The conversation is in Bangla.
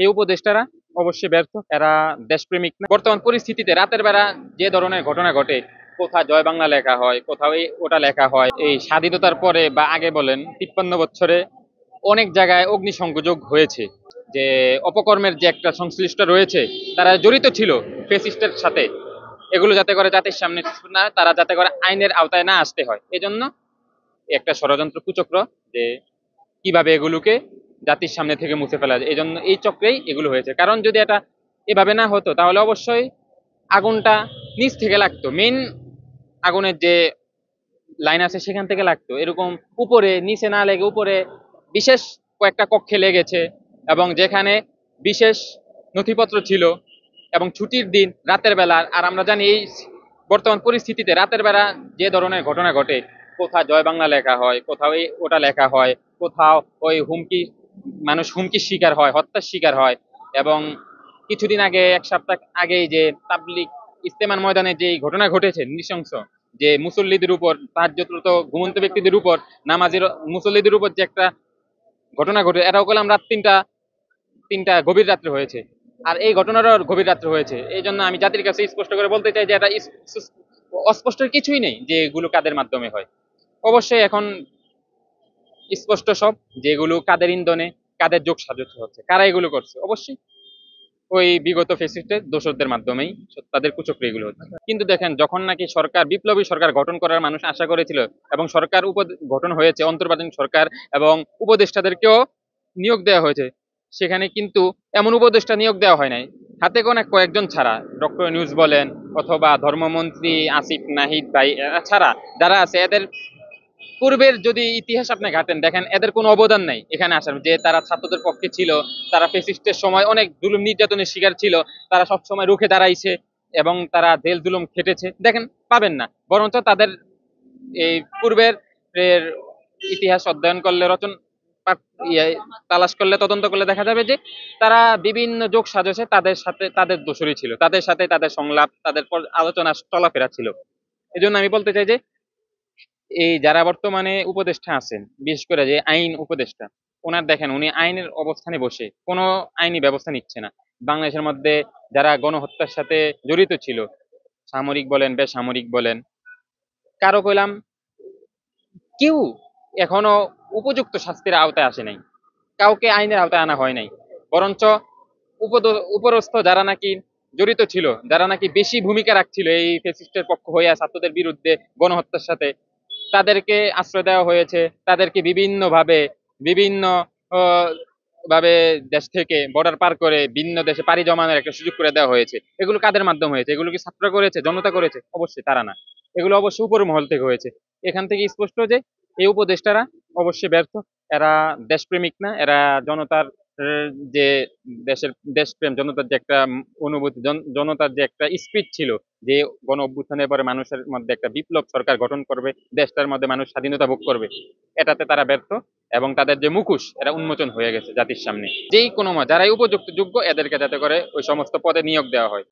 এই উপদেষ্টারা অবশ্যই ব্যর্থ। এরা দেশপ্রেমিক না। বর্তমান পরিস্থিতিতে রাতের বেলা যে ধরনের ঘটনা ঘটে, কোথাও জয় বাংলা লেখা হয়, কোথাও ওটা লেখা হয়, এই স্বাধীনতার পরে বা আগে বলেন 53 বছরে অনেক জায়গায় অগ্নিসংযোগ হয়েছে। যে অপকর্মের যে একটা সংশ্লিষ্ট রয়েছে, তারা জড়িত ছিল ফেসিস্টের সাথে। এগুলো যাতে করে জাতির সামনে না, তারা যাতে করে আইনের আওতায় না আসতে হয়, এজন্য একটা ষড়যন্ত্র কুচক্র, যে কিভাবে এগুলোকে জাতির সামনে থেকে মুছে ফেলা যায়, এই জন্য এই চক্রেই এগুলো হয়েছে। কারণ যদি এটা এভাবে না হতো তাহলে অবশ্যই আগুনটা নিচ থেকে লাগতো, মেইন আগুনের যে লাইন আছে সেখান থেকে লাগতো। এরকম উপরে নিচে না লেগে উপরে বিশেষ কয়েকটা কক্ষে লেগেছে, এবং যেখানে বিশেষ নথিপত্র ছিল, এবং ছুটির দিন রাতের বেলা। আর আমরা জানি এই বর্তমান পরিস্থিতিতে রাতের বেলা যে ধরনের ঘটনা ঘটে, কোথাও জয় বাংলা লেখা হয়, কোথাও ওটা লেখা হয়, কোথাও ওই হুমকি, মানুষ হুমকির শিকার হয়, হত্যার শিকার হয়। এবং কিছুদিন আগে, এক সপ্তাহ আগেই যে তাবলিগ ইস্তেমার ময়দানে যে ঘটনা ঘটেছে নৃশংস, যে মুসল্লিদের উপর, তাহাজ্জুদরত ঘুমন্ত ব্যক্তিদের উপর, নামাজের মুসল্লিদের উপর যে একটা ঘটনা ঘটে, এটাও করলাম রাত তিনটা গভীর রাত্রে হয়েছে। আর এই ঘটনাটাও গভীর রাত্রে হয়েছে। এই জন্য আমি জাতির কাছে স্পষ্ট করে বলতে চাই যে এটা অস্পষ্ট কিছুই নেই যে এগুলো কাদের মাধ্যমে হয়। অবশ্যই এখন স্পষ্ট সব, যেগুলো কাদের ইন্ধনে, কাদের যোগ সাজস হচ্ছে, কারা এগুলো করছে, অবশ্যই ওই বিগত ফেসিস্টের দোসরদের মাধ্যমেই তাদের কুচক্রে এগুলো হচ্ছে। কিন্তু দেখেন, যখন নাকি সরকার, বিপ্লবী সরকার গঠন করার মানুষ আশা করেছিল, এবং সরকার গঠন হয়েছে, অন্তর্বর্তী সরকার, এবং উপদেষ্টাদেরকেও নিয়োগ দেওয়া হয়েছে, সেখানে কিন্তু এমন উপদেষ্টা নিয়োগ দেওয়া হয় নাই, হাতে গোনা কয়েকজন ছাড়া। ডক্টর নিউজ বলেন, অথবা ধর্মমন্ত্রী আসিফ নাহিদ ভাই, এরা ছাড়া যারা আছে, এদের পূর্বের যদি ইতিহাস আপনি ঘাটেন, দেখেন এদের কোনো অবদান নাই এখানে আসার। যে তারা ছাত্রদের পক্ষে ছিল, তারা ফেসিস্টের সময় অনেক জুলুম নির্যাতনের শিকার ছিল, তারা সব সময় রুখে দাঁড়াইছে, এবং তারা জেল জুলুম খেটেছে, দেখেন পাবেন না। বরঞ্চ তাদের এই পূর্বের এর ইতিহাস অধ্যয়ন করলে, তালাশ করলে, তদন্ত করলে দেখা যাবে যে তারা বিভিন্ন যোগ সাজসে তাদের সাথে তাদের দোষরই ছিল, তাদের সাথে তাদের সংলাপ, তাদের আলোচনা চলাফেরা ছিল। এই জন্য আমি বলতে চাই যে এই যারা বর্তমানে উপদেষ্টা আছেন, বিশেষ করে যে আইন উপদেষ্টা, ওনার দেখেন উনি আইনের অবস্থানে বসে কোনো আইনি ব্যবস্থা নিচ্ছে না। বাংলাদেশের মধ্যে যারা গণহত্যার সাথে জড়িত ছিল, সামরিক বলেন, বেসামরিক বলেন, কারো কইলাম কেউ এখনো উপযুক্ত শাস্তির আওতায় আসে নাই, কাউকে আইনের আওতায় আনা হয় নাই। বরঞ্চ উপরস্থ যারা নাকি জড়িত ছিল, যারা নাকি বেশি ভূমিকা রাখছিল এই ফ্যাসিস্টের পক্ষ হইয়া ছাত্রদের বিরুদ্ধে গণহত্যার সাথে, তাদেরকে আশ্রয় দেওয়া হয়েছে। তাদেরকে বিভিন্ন ভাবে দেশ থেকে বর্ডার পার করে ভিন্ন দেশে পাড়ি জমানোর একটা সুযোগ করে দেওয়া হয়েছে। এগুলো কাদের মাধ্যমে হয়েছে? এগুলো কি ছাত্ররা করেছে, জনতা করেছে? অবশ্যই তারা না, এগুলো অবশ্যই উপর মহল থেকে হয়েছে। এখান থেকে স্পষ্ট যে এই উপদেষ্টারা অবশ্যই ব্যর্থ। এরা দেশপ্রেমিক না, এরা জনতার যে দেশপ্রেম, জনতার যে একটা অনুভূতি, জনতার যে একটা স্পিড ছিল, যে গণ অভ্যুত্থানের পরে মানুষের মধ্যে একটা বিপ্লব সরকার গঠন করবে, দেশটার মধ্যে মানুষ স্বাধীনতা ভোগ করবে, এটাতে তারা ব্যর্থ। এবং তাদের যে মুখোশ, এরা উন্মোচন হয়ে গেছে জাতির সামনে। যেই কোনো যারাই উপযুক্ত যোগ্য, এদেরকে যাতে করে ওই সমস্ত পদে নিয়োগ দেওয়া হয়।